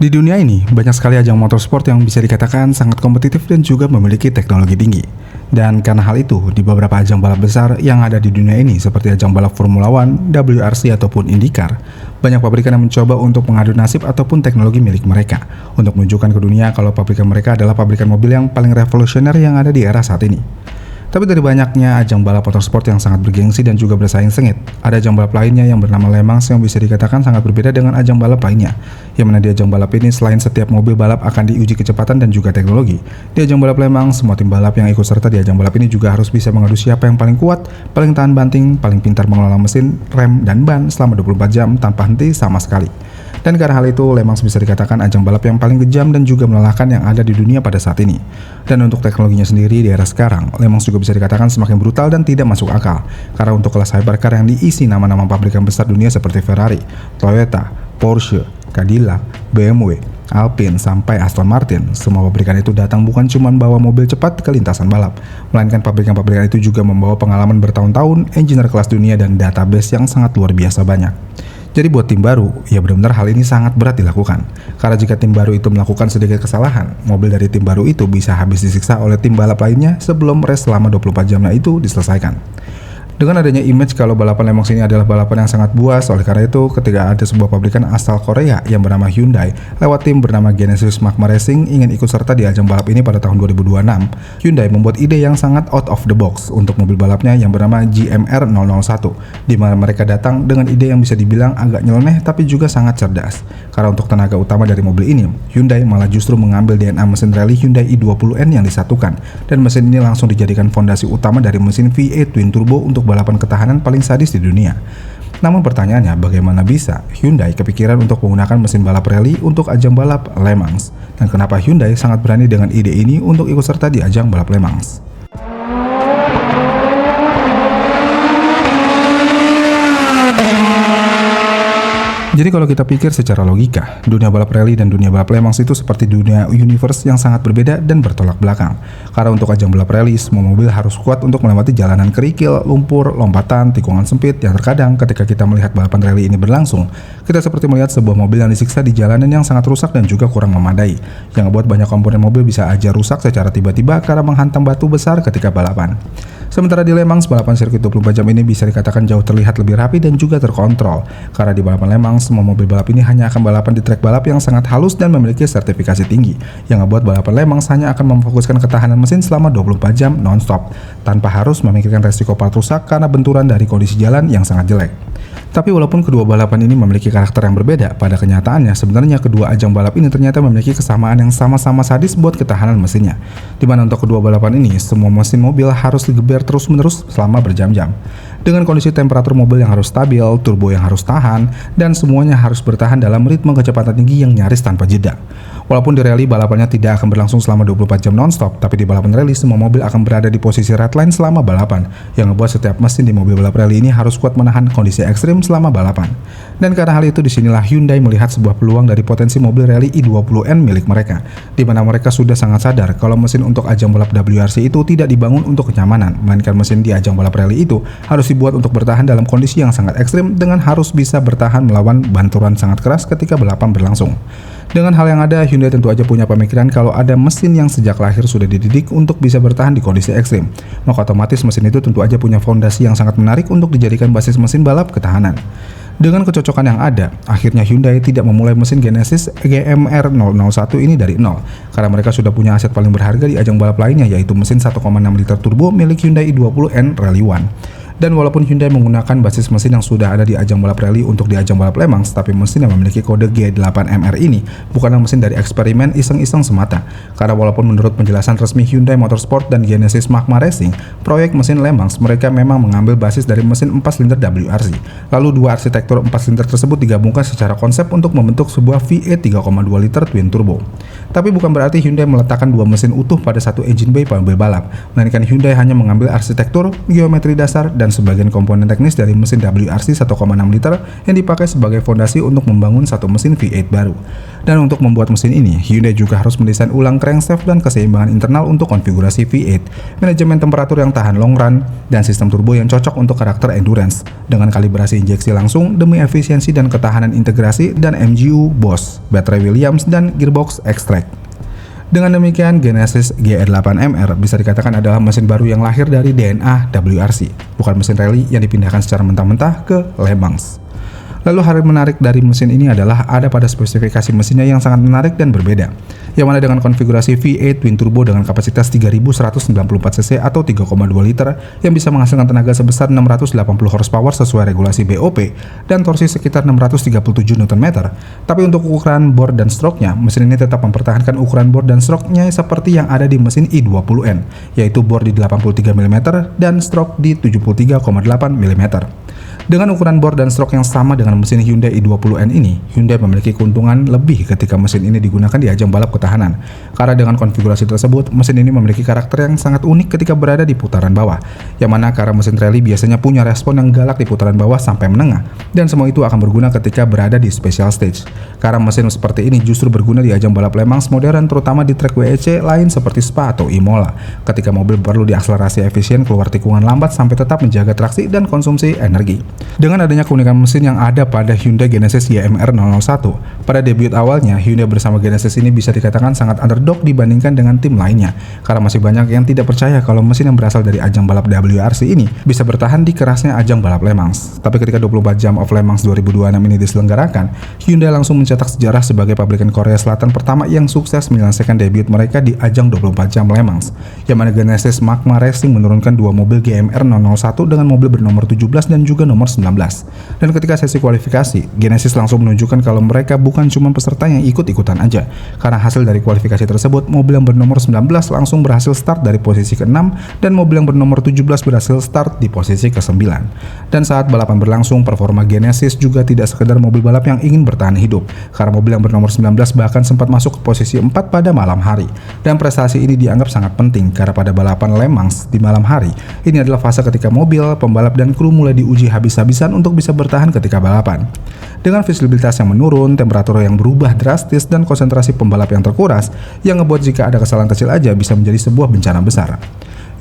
Di dunia ini, banyak sekali ajang motorsport yang bisa dikatakan sangat kompetitif dan juga memiliki teknologi tinggi. Dan karena hal itu, di beberapa ajang balap besar yang ada di dunia ini seperti ajang balap Formula One, WRC ataupun IndyCar, banyak pabrikan yang mencoba untuk mengadu nasib ataupun teknologi milik mereka untuk menunjukkan ke dunia kalau pabrikan mereka adalah pabrikan mobil yang paling revolusioner yang ada di era saat ini. Tapi dari banyaknya ajang balap motorsport yang sangat bergengsi dan juga bersaing sengit, ada ajang balap lainnya yang bernama Le Mans yang bisa dikatakan sangat berbeda dengan ajang balap lainnya. Yang mana di ajang balap ini selain setiap mobil balap akan diuji kecepatan dan juga teknologi, di ajang balap Le Mans semua tim balap yang ikut serta di ajang balap ini juga harus bisa mengadu siapa yang paling kuat, paling tahan banting, paling pintar mengelola mesin, rem, dan ban selama 24 jam tanpa henti sama sekali. Dan karena hal itu, Le Mans bisa dikatakan ajang balap yang paling kejam dan juga melelahkan yang ada di dunia pada saat ini. Dan untuk teknologinya sendiri di era sekarang, Le Mans juga bisa dikatakan semakin brutal dan tidak masuk akal. Karena untuk kelas hypercar yang diisi nama-nama pabrikan besar dunia seperti Ferrari, Toyota, Porsche, Cadillac, BMW, Alpine, sampai Aston Martin, semua pabrikan itu datang bukan cuma bawa mobil cepat ke lintasan balap, melainkan pabrikan-pabrikan itu juga membawa pengalaman bertahun-tahun, engineer kelas dunia, dan database yang sangat luar biasa banyak. Jadi buat tim baru, ya benar-benar hal ini sangat berat dilakukan. Karena jika tim baru itu melakukan sedikit kesalahan, mobil dari tim baru itu bisa habis disiksa oleh tim balap lainnya sebelum race selama 24 jamnya itu diselesaikan. Dengan adanya image kalau balapan Le Mans ini adalah balapan yang sangat buas, oleh karena itu ketika ada sebuah pabrikan asal Korea yang bernama Hyundai lewat tim bernama Genesis Magma Racing ingin ikut serta di ajang balap ini pada tahun 2026, Hyundai membuat ide yang sangat out of the box untuk mobil balapnya yang bernama GMR 001, di mana mereka datang dengan ide yang bisa dibilang agak nyeleneh tapi juga sangat cerdas. Karena untuk tenaga utama dari mobil ini, Hyundai malah justru mengambil DNA mesin rally Hyundai i20N yang disatukan, dan mesin ini langsung dijadikan fondasi utama dari mesin V8 twin turbo untuk balapan ketahanan paling sadis di dunia. Namun pertanyaannya, bagaimana bisa Hyundai kepikiran untuk menggunakan mesin balap rally untuk ajang balap Le Mans? Dan kenapa Hyundai sangat berani dengan ide ini untuk ikut serta di ajang balap Le Mans? Jadi kalau kita pikir secara logika, dunia balap rally dan dunia balap Le Mans itu seperti dunia universe yang sangat berbeda dan bertolak belakang. Karena untuk ajang balap rally, semua mobil harus kuat untuk melewati jalanan kerikil, lumpur, lompatan, tikungan sempit yang terkadang ketika kita melihat balapan rally ini berlangsung, kita seperti melihat sebuah mobil yang disiksa di jalanan yang sangat rusak dan juga kurang memadai, yang membuat banyak komponen mobil bisa aja rusak secara tiba-tiba karena menghantam batu besar ketika balapan. Sementara di Le Mans, balapan sirkuit 24 jam ini bisa dikatakan jauh terlihat lebih rapi dan juga terkontrol. Karena di balapan Le Mans, semua mobil balap ini hanya akan balapan di trek balap yang sangat halus dan memiliki sertifikasi tinggi, yang membuat balapan Le Mans hanya akan memfokuskan ketahanan mesin selama 24 jam non-stop, tanpa harus memikirkan resiko part rusak karena benturan dari kondisi jalan yang sangat jelek. Tapi walaupun kedua balapan ini memiliki karakter yang berbeda, pada kenyataannya sebenarnya kedua ajang balap ini ternyata memiliki kesamaan yang sama-sama sadis buat ketahanan mesinnya. Dimana untuk kedua balapan ini, semua mesin mobil harus digeber terus-menerus selama berjam-jam. Dengan kondisi temperatur mobil yang harus stabil, turbo yang harus tahan, dan semuanya harus bertahan dalam ritme kecepatan tinggi yang nyaris tanpa jeda. Walaupun di rally balapannya tidak akan berlangsung selama 24 jam non-stop, tapi di balapan rally semua mobil akan berada di posisi redline selama balapan, yang membuat setiap mesin di mobil balap rally ini harus kuat menahan kondisi ekstrim selama balapan. Dan karena hal itu disinilah Hyundai melihat sebuah peluang dari potensi mobil rally i20N milik mereka, di mana mereka sudah sangat sadar kalau mesin untuk ajang balap WRC itu tidak dibangun untuk kenyamanan, melainkan mesin di ajang balap rally itu harus dibuat untuk bertahan dalam kondisi yang sangat ekstrim dengan harus bisa bertahan melawan benturan sangat keras ketika balapan berlangsung. Dengan hal yang ada, Hyundai tentu aja punya pemikiran kalau ada mesin yang sejak lahir sudah dididik untuk bisa bertahan di kondisi ekstrim, maka otomatis mesin itu tentu aja punya fondasi yang sangat menarik untuk dijadikan basis mesin balap ketahanan. Dengan kecocokan yang ada, akhirnya Hyundai tidak memulai mesin Genesis GMR 001 ini dari nol, karena mereka sudah punya aset paling berharga di ajang balap lainnya, yaitu mesin 1,6 liter turbo milik Hyundai i20N Rally One. Dan walaupun Hyundai menggunakan basis mesin yang sudah ada di ajang balap rally untuk di ajang balap Le Mans, tapi mesin yang memiliki kode G8MR ini bukanlah mesin dari eksperimen iseng-iseng semata. Karena walaupun menurut penjelasan resmi Hyundai Motorsport dan Genesis Magma Racing, proyek mesin Le Mans mereka memang mengambil basis dari mesin 4 silinder WRC. Lalu dua arsitektur 4 silinder tersebut digabungkan secara konsep untuk membentuk sebuah V8 3,2 liter twin turbo. Tapi bukan berarti Hyundai meletakkan dua mesin utuh pada satu engine bay mobil balap, melainkan Hyundai hanya mengambil arsitektur, geometri dasar, dan sebagian komponen teknis dari mesin WRC 1,6 liter yang dipakai sebagai fondasi untuk membangun satu mesin V8 baru. Dan untuk membuat mesin ini, Hyundai juga harus mendesain ulang crankshaft dan keseimbangan internal untuk konfigurasi V8, manajemen temperatur yang tahan long run, dan sistem turbo yang cocok untuk karakter endurance, dengan kalibrasi injeksi langsung demi efisiensi dan ketahanan integrasi dan MGU Bosch, baterai Williams, dan gearbox X-Track. Dengan demikian, Genesis GE8MR bisa dikatakan adalah mesin baru yang lahir dari DNA WRC, bukan mesin rally yang dipindahkan secara mentah-mentah ke Le Mans. Lalu hal menarik dari mesin ini adalah ada pada spesifikasi mesinnya yang sangat menarik dan berbeda, yang mana dengan konfigurasi V8 twin turbo dengan kapasitas 3194 cc atau 3,2 liter yang bisa menghasilkan tenaga sebesar 680 horsepower sesuai regulasi BOP dan torsi sekitar 637 Nm. Tapi untuk ukuran bore dan stroke-nya, mesin ini tetap mempertahankan ukuran bore dan stroke-nya seperti yang ada di mesin i20N, yaitu bore di 83 mm dan stroke di 73,8 mm. Dengan ukuran bore dan stroke yang sama dengan mesin Hyundai i20N ini, Hyundai memiliki keuntungan lebih ketika mesin ini digunakan di ajang balap ketahanan. Karena dengan konfigurasi tersebut, mesin ini memiliki karakter yang sangat unik ketika berada di putaran bawah, yang mana karena mesin rally biasanya punya respon yang galak di putaran bawah sampai menengah, dan semua itu akan berguna ketika berada di special stage. Karena mesin seperti ini justru berguna di ajang balap Le Mans modern, terutama di trek WEC lain seperti Spa atau Imola, ketika mobil perlu diakselerasi efisien keluar tikungan lambat sampai tetap menjaga traksi dan konsumsi energi. Dengan adanya keunikan mesin yang ada pada Hyundai Genesis YMR 001, pada debut awalnya Hyundai bersama Genesis ini bisa dikatakan sangat underdog dibandingkan dengan tim lainnya, karena masih banyak yang tidak percaya kalau mesin yang berasal dari ajang balap WRC ini bisa bertahan di kerasnya ajang balap Le Mans. Tapi ketika 24 Jam of Le Mans 2026 ini diselenggarakan, Hyundai langsung mencetak sejarah sebagai pabrikan Korea Selatan pertama yang sukses menyelesaikan debut mereka di ajang 24 Jam Le Mans, yang mana Genesis Magma Racing menurunkan dua mobil GMR 001 dengan mobil bernomor 17 dan juga nomor 19. Dan ketika sesi kualifikasi, Genesis langsung menunjukkan kalau mereka bukan cuma peserta yang ikut-ikutan aja. Karena hasil dari kualifikasi tersebut, mobil yang bernomor 19 langsung berhasil start dari posisi ke-6 dan mobil yang bernomor 17 berhasil start di posisi ke-9. Dan saat balapan berlangsung, performa Genesis juga tidak sekedar mobil balap yang ingin bertahan hidup, karena mobil yang bernomor 19 bahkan sempat masuk ke posisi 4 pada malam hari. Dan prestasi ini dianggap sangat penting karena pada balapan Le Mans di malam hari, ini adalah fase ketika mobil, pembalap, dan kru mulai diuji habis-habisan untuk bisa bertahan ketika balapan. Dengan visibilitas yang menurun, temperatur yang berubah drastis, dan konsentrasi pembalap yang terkuras, yang ngebuat jika ada kesalahan kecil aja bisa menjadi sebuah bencana besar.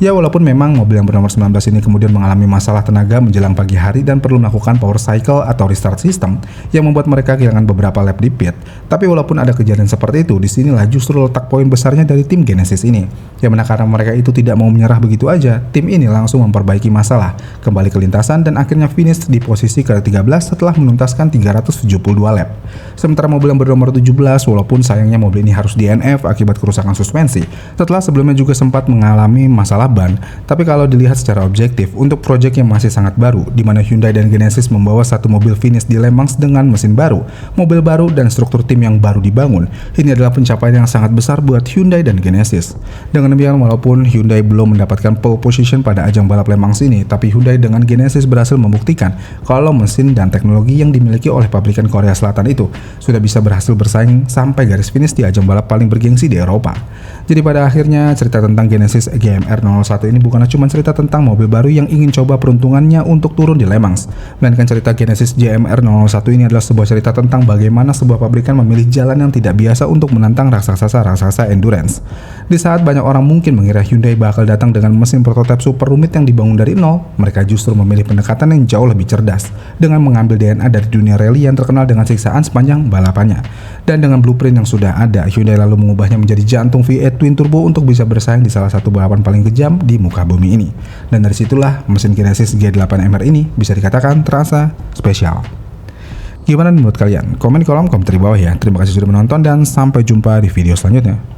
Ya, walaupun memang mobil yang bernomor 19 ini kemudian mengalami masalah tenaga menjelang pagi hari dan perlu melakukan power cycle atau restart system yang membuat mereka kehilangan beberapa lap di pit. Tapi walaupun ada kejadian seperti itu, disinilah justru letak poin besarnya dari tim Genesis ini. Yang mana karena mereka itu tidak mau menyerah begitu aja, tim ini langsung memperbaiki masalah, kembali ke lintasan dan akhirnya finish di posisi ke-13 setelah menuntaskan 372 lap. Sementara mobil yang bernomor 17, walaupun sayangnya mobil ini harus DNF akibat kerusakan suspensi, setelah sebelumnya juga sempat mengalami masalah ban. Tapi kalau dilihat secara objektif, untuk proyek yang masih sangat baru, di mana Hyundai dan Genesis membawa satu mobil finish di Le Mans dengan mesin baru, mobil baru, dan struktur tim yang baru dibangun, ini adalah pencapaian yang sangat besar buat Hyundai dan Genesis. Dengan demikian, walaupun Hyundai belum mendapatkan pole position pada ajang balap Le Mans ini, tapi Hyundai dengan Genesis berhasil membuktikan kalau mesin dan teknologi yang dimiliki oleh pabrikan Korea Selatan itu sudah bisa berhasil bersaing sampai garis finish di ajang balap paling bergengsi di Eropa. Jadi pada akhirnya, cerita tentang Genesis GMR 001 ini bukanlah cuma cerita tentang mobil baru yang ingin coba peruntungannya untuk turun di Le Mans, melainkan cerita Genesis GMR 001 ini adalah sebuah cerita tentang bagaimana sebuah pabrikan memilih jalan yang tidak biasa untuk menantang raksasa-raksasa endurance. Di saat banyak orang mungkin mengira Hyundai bakal datang dengan mesin prototipe super rumit yang dibangun dari nol, mereka justru memilih pendekatan yang jauh lebih cerdas, dengan mengambil DNA dari dunia rally yang terkenal dengan siksaan sepanjang balapannya. Dan dengan blueprint yang sudah ada, Hyundai lalu mengubahnya menjadi jantung V8 twin turbo untuk bisa bersaing di salah satu balapan paling kejam di muka bumi ini. Dan dari situlah mesin Genesis G8MR ini bisa dikatakan terasa spesial. Gimana menurut kalian? Komen di kolom komentar di bawah ya. Terima kasih sudah menonton dan sampai jumpa di video selanjutnya.